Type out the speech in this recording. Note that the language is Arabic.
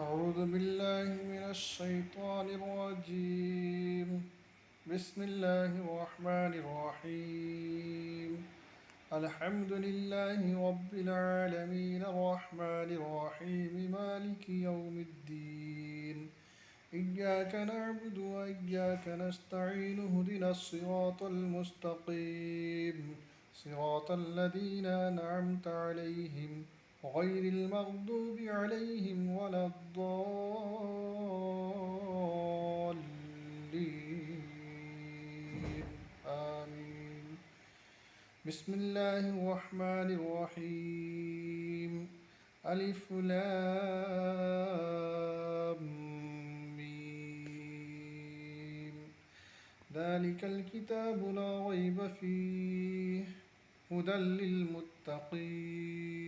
أعوذ بالله من الشيطان الرجيم. بسم الله الرحمن الرحيم. الحمد لله رب العالمين الرحمن الرحيم مالك يوم الدين. إياك نعبد وإياك نستعين اهدنا الصراط المستقيم صراط الذين أنعمت عليهم غير المغضوب عليهم ولا الضالين آمين. بسم الله الرحمن الرحيم. ألف لام ميم. ذلك الكتاب لا ريب فيه هدى للمتقين